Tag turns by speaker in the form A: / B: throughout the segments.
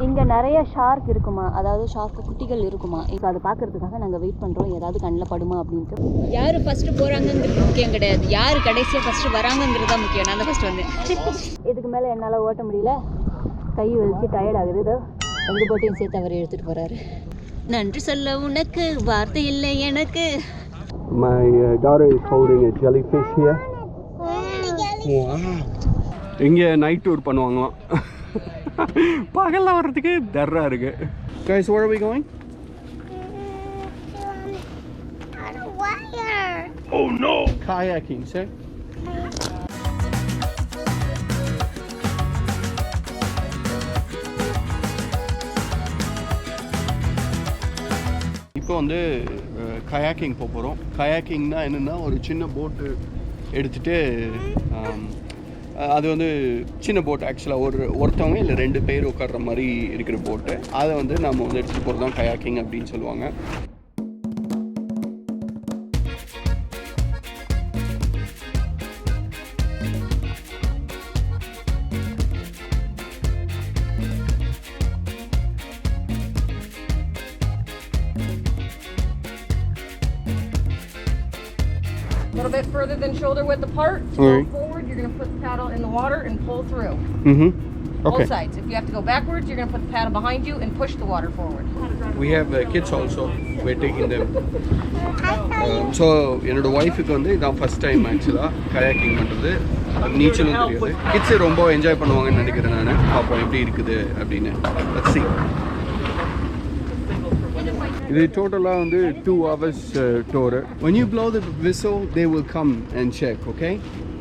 A: இங்கே நிறைய ஷார்க் இருக்குமா, அதாவது ஷார்க் குட்டிகள் இருக்குமா. இப்போ அதை பார்க்கறதுக்காக நாங்கள் வெயிட் பண்ணுறோம், ஏதாவது கண்ணில் படுமா அப்படின்ட்டு. யார் ஃபஸ்ட்டு போகிறாங்கங்கிறது முக்கியம் கிடையாது, யார் கடைசியாக ஃபஸ்ட்டு வராங்கங்கிறது தான் முக்கியம். நான் தான் ஃபஸ்ட்டு வந்தேன். இதுக்கு மேலே என்னால் ஓட்ட முடியல, கை வலிச்சு டயர்ட் ஆகுது. இதோ எங்கள் போட்டையும் சேர்த்து அவர் எடுத்துகிட்டு போகிறாரு. நன்றி சொல்ல உனக்கு வார்த்தை இல்லை எனக்கு.
B: My daughter is holding a jellyfish here. Wow. இங்கே நைட் டூர் பண்ணுவாங்களாம். பகல்ல வர்றதுக்கு தர்றா இருக்கு. Guys, where are we going?
C: On a wire.
B: Oh no! Kayaking, sir. இப்போ வந்து kayaking போக போகிறோம். Kayakingனா என்னென்னா ஒரு சின்ன போட்டு எடுத்துகிட்டு அது வந்து சின்ன போட், ஆக்சுவலாக ஒருத்தவங்க இல்லை 2 பேர் உட்கார்ற மாதிரி இருக்கிற போட்டு, அதை வந்து நம்ம வந்து எடுத்துகிட்டு போகிறது தான் கயாக்கிங் அப்படின்னு சொல்லுவாங்க.
D: A little bit further than shoulder width apart. Go forward, you're going to put the paddle in the water and pull through.
B: Okay.
D: Both sides. If you have to go backwards, you're going to put the paddle behind you and push the water forward.
B: We have kids also. We're taking them. So, என்னோட ஒய்ஃபுக்கு வந்து இதான் first time ஆக்சுவலாக kayaking பண்ணுறது. அது நீச்சலும் தெரியாது. Kids ரொம்ப enjoy பண்ணுவாங்கன்னு நினைக்கிறேன் நான். பார்ப்போம் எப்படி இருக்குது அப்படின்னு. Let's see. இது டோட்டலாக வந்து 2 hours tour. When you blow the whistle, they will come and check, okay?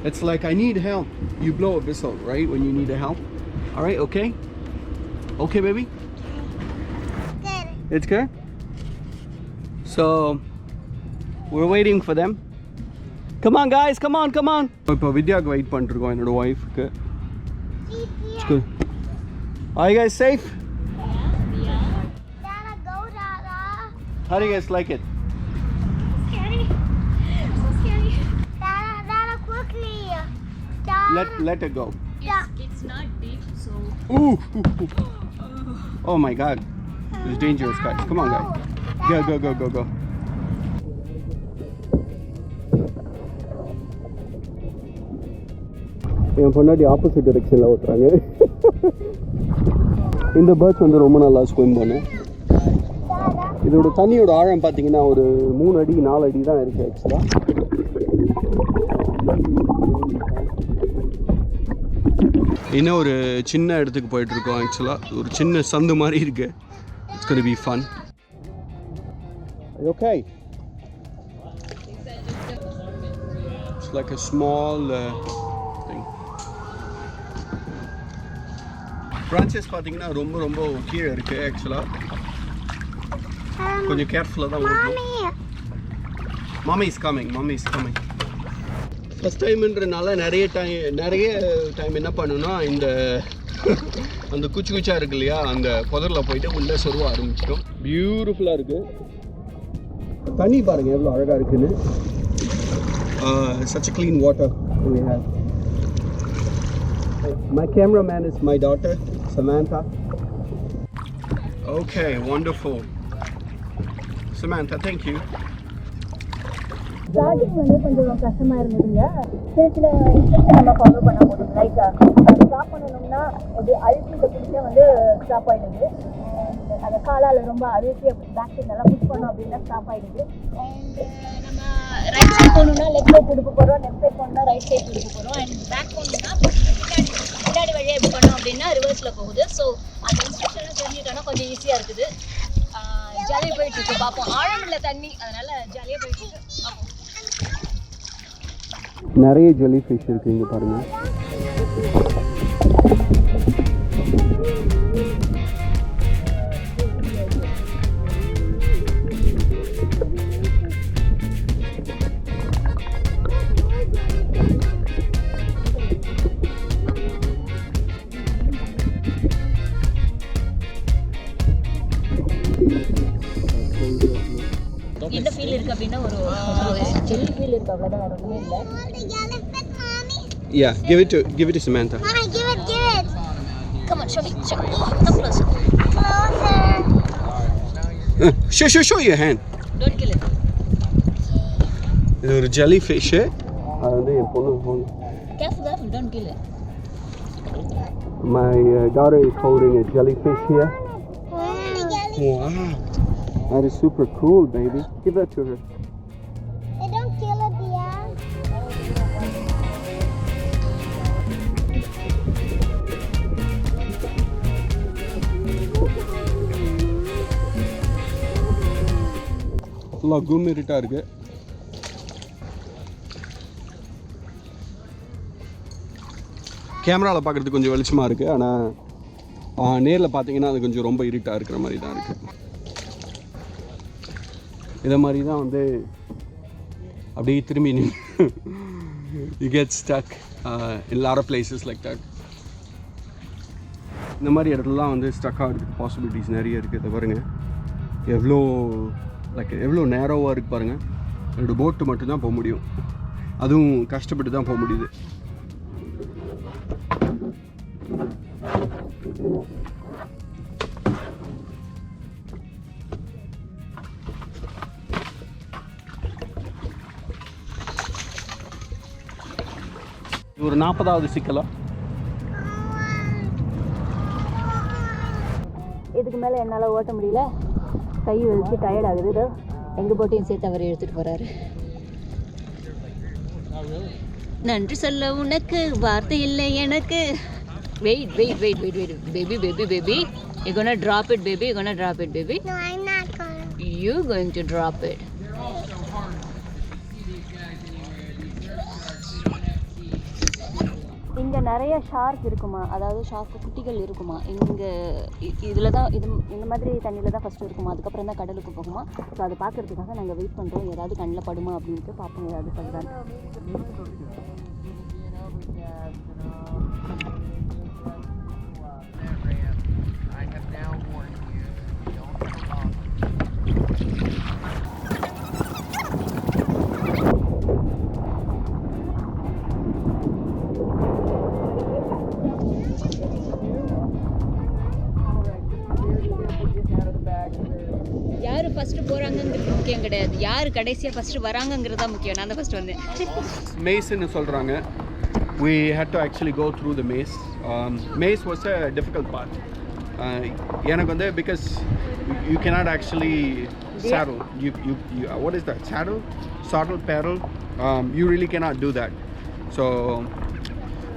B: It's like, I need help. You blow a whistle, right? When you need help. All right, okay? Okay, baby?
C: Good.
B: It's good? So, we're waiting for them. Come on, guys, come on, come on. இப்போ வித்யாக்கு wait பண்ணிருக்கோம், என்னோட ஒய்ஃப்க்கு. It's good. Are you guys safe? How do you guys like it?
C: Scary. So scary. Dada, quickly.
B: Let it go.
A: It's not deep, so...
B: Ooh. Oh my God. It's dangerous, guys. Come on, guys. Go. என் பொண்ணாடி opposite டைரெக்ஷனில் ஓட்டுறாங்க. இந்த birds வந்து ரொம்ப நல்லா swim பண்ணு. இதோட தண்ணியோட ஆழம் பார்த்தீங்கன்னா ஒரு 3 அடி 4 அடி தான் இருக்குது ஆக்சுவலாக. இன்னும் ஒரு சின்ன இடத்துக்கு போயிட்டுருக்கோம். ஆக்சுவலாக ஒரு சின்ன சந்து மாதிரி இருக்குது. It's gonna be fun. Okay, it's like a small thing. Branches பார்த்தீங்கன்னா ரொம்ப கீழே இருக்குது ஆக்சுவலாக. கொஞ்சம் கேர்ஃபுல்லாக தான் ஓட்டணும். மாமி இஸ் கமிங். ஃபஸ்ட் டைம்ன்றனால நிறைய டைம் என்ன பண்ணுன்னா அந்த குச்சா இருக்கு இல்லையா, அந்த புதரில் போயிட்டு உள்ளே சொருவ ஆரம்பிச்சிட்டோம். பியூட்டிஃபுல்லாக இருக்குது. தண்ணி பாருங்கள் எவ்வளோ அழகாக இருக்குன்னு. such a clean water we have. My cameraman is my daughter, Samantha. Okay, wonderful. Samantha, thank you.
A: Starting வந்து கொஞ்சம் கஷ்டமாக இருந்ததுங்க. சின்ன இன்ஸ்ட்ரக்ஷன் நம்ம ஃபாலோ பண்ண முடியும். லைக் ஸ்டாப் பண்ணணும்னா எப்படி அழுத்திட்டு பிடிச்சா வந்து ஸ்டாப் ஆகிடுது. அண்ட் அந்த காலால் ரொம்ப அழுத்தி பேக் சைட் நல்லா புஷ் பண்ணோம் அப்படின்னா ஸ்டாப் ஆகிடுது. அண்ட் நம்ம ரைட் சைட் போகணுன்னா லெஃப்ட் சைட் கொடுக்க போகிறோம், லெஃப்ட் சைட் போகணுன்னா ரைட் சைட் கொடுக்க போகிறோம். அண்ட் பேக் போகணுன்னா பின்னாடி வழியாக எப்படி பண்ணோம் அப்படின்னா ரிவர்ஸில் போகுது. ஸோ அந்த இன்ஸ்ட்ரக்ஷன்லாம் தெரிஞ்சுட்டோன்னா கொஞ்சம் ஈஸியாக இருக்குது. ஜாலியாக போயிட்டுருக்கு. பார்ப்போம், ஆழம் இல்லை தண்ணி, அதனால் ஜாலியாக போயிட்டுருக்கு. பார்ப்போம்.
B: நிறைய ஜெல்லி ஃபிஷ் இருக்குது இங்கே பாருங்கள்.
A: என்ன ஃபீல் இருக்குது அப்படின்னா ஒரு ஜெல்லி ஃபீல் இருக்குது, அவ்வளோதான், வேறு ஒன்றுமே இல்லை.
B: Yeah, give it to Samantha.
C: Mommy, give it.
A: Come on, show me. Come closer.
C: Closer.
B: Show your hand.
A: Don't kill it.
B: இது ஒரு jellyfish. அது வந்து என் பொண்ணு.
A: Careful, don't kill it.
B: My daughter is holding a jellyfish here.
C: Wow.
B: Wow. That is super cool, baby. Give that to her.
C: Hey, don't kill it, dear.
B: ஃபுல்லாக கும் இருட்டாக இருக்குது. கேமராவில் பார்க்குறதுக்கு கொஞ்சம் வெளிச்சமாக இருக்குது, ஆனால் நேரில் பார்த்தீங்கன்னா அது கொஞ்சம் ரொம்ப இருட்டாக இருக்கிற மாதிரி தான் இருக்குது. இதை மாதிரி தான் வந்து அப்படியே திரும்பி you get stuck in a lot of places like that. இந்த மாதிரி இடத்துலலாம் வந்து ஸ்டக் ஆகிறதுக்கு பாசிபிலிட்டிஸ் நிறைய இருக்குது. இதை பாருங்கள் எவ்வளோ நேரோவாக இருக்குது பாருங்கள். என்னோட போட்டு மட்டும்தான் போக முடியும், அதுவும் கஷ்டப்பட்டு தான் போக முடியுது. ஒரு 40வது சிக்கலா?
A: இதுக்கு மேலே என்னால் ஓட்ட முடியல, கை வச்சு டயர்ட் ஆகுது. இதோ எங்கள் போட்டையும் சேர்த்து அவர் எடுத்துகிட்டு போகிறாரு. நன்றி சொல்ல உனக்கு வார்த்தை இல்லை எனக்கு. Wait baby. You're gonna drop it, baby.
C: No, I'm not gonna.
A: You're going to drop it. இங்கே நிறைய ஷார்க் இருக்குமா, அதாவது ஷார்க் குட்டிகள் இருக்குமா இங்கே. இதில் தான் இந்த மாதிரி தண்ணியில் தான் ஃபஸ்ட்டு இருக்குமா, அதுக்கப்புறம் தான் கடலுக்கு போகுமா. ஸோ அதை பார்க்குறதுக்காக நாங்கள் வெயிட் பண்ணுறோம், ஏதாவது கண்ணில் படுமா அப்படின்ட்டு பார்ப்போம், ஏதாவது படுதான். யார் ஃபஸ்ட்டு போகிறாங்கங்கிறது முக்கியம் கிடையாது, யார் கடைசியாக ஃபஸ்ட்டு வராங்கங்கிறது தான் முக்கியம். நான் தான் ஃபஸ்ட்டு வந்தேன்.
B: மேஸ்ன்னு சொல்கிறாங்க. We had to actually go through the maze. Maze was a difficult part. எனக்கு வந்து because you cannot actually saddle. You what is that? Saddle, paddle. You really cannot do that. So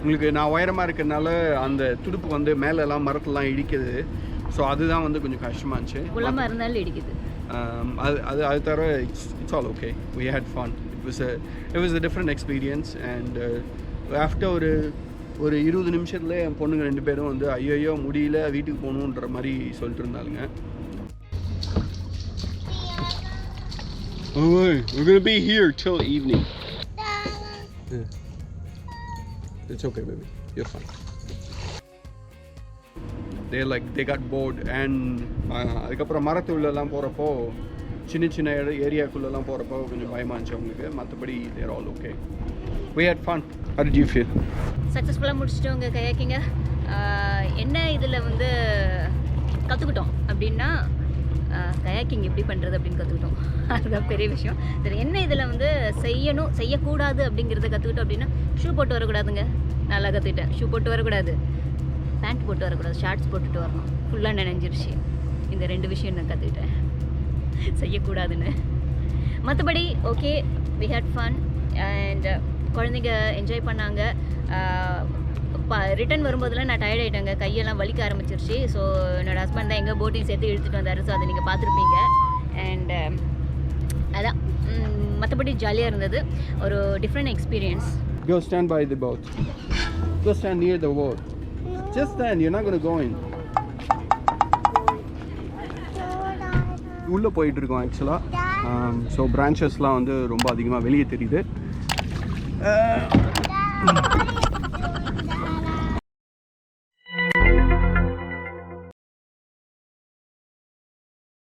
B: உங்களுக்கு நான் உயரமாக இருக்கிறதுனால அந்த துடுப்பு வந்து மேலெல்லாம் மரத்துலாம் இடிக்குது. ஸோ அதுதான் வந்து கொஞ்சம் கஷ்டமாக இருந்துச்சு.
A: குளமாக இருந்தாலும் இடிக்குது.
B: அது தவிர it's all okay. We had fun. It was a different experience and after ஒரு 20 நிமிஷத்துல என் பொண்ணுங்க 2 பேரும் வந்து ஐயோ முடியல வீட்டுக்கு போகணுன்ற மாதிரி சொல்லிட்டு இருந்தாலுங்க. Oh, we're going to be here till evening. Yeah. It's okay, baby. You're fine. They got bored and அதுக்கப்புறம் மரத்துள்ளெல்லாம் போகிறப்போ சின்ன ஏரியாக்குள்ளெல்லாம் போகிறப்போ கொஞ்சம் பயமாக இருந்துச்சு அவங்களுக்கு. மற்றபடி they're all okay. We had fun. How did you feel?
A: சக்ஸஸ்ஃபுல்லாக முடிச்சிட்டோங்க கயாக்கிங்க. என்ன இதில் வந்து கற்றுக்கிட்டோம் அப்படின்னா கயாக்கிங் எப்படி பண்ணுறது அப்படின்னு கற்றுக்கிட்டோம். அதுதான் பெரிய விஷயம். சரி, என்ன இதில் வந்து செய்யக்கூடாது அப்படிங்கிறத கற்றுக்கிட்டோம் அப்படின்னா ஷூ போட்டு வரக்கூடாதுங்க. நல்லா கற்றுக்கிட்டேன். ஷூ போட்டு வரக்கூடாது, பேண்ட் போட்டு வரக்கூடாது, ஷார்ட்ஸ் போட்டுட்டு வரணும். ஃபுல்லாக நினைஞ்சிருச்சு. இந்த 2 விஷயம் நான் கற்றுக்கிட்டேன் செய்யக்கூடாதுன்னு. மற்றபடி okay, we had fun and குழந்தைங்க என்ஜாய் பண்ணாங்க. ரிட்டன் வரும்போதெல்லாம் நான் டயர்ட் ஆகிட்டேங்க, கையெல்லாம் வலிக்க ஆரம்பிச்சிருச்சு. ஸோ என்னோடய ஹஸ்பண்ட் தான் எங்கள் போட்டையும் சேர்த்து இழுத்துட்டு வந்தார். ஸோ அதை நீங்கள் பார்த்துருப்பீங்க. அண்ட் அதான் மற்றபடி ஜாலியாக இருந்தது. ஒரு different experience.
B: Go stand by the boat. Go stand near the boat. Just stand. You're not going to go in. உள்ளே போயிட்டு இருக்கோம் ஆக்சுவலாக. ஸோ பிரான்ச்சஸ்லாம் வந்து ரொம்ப அதிகமாக வெளியே தெரியுது.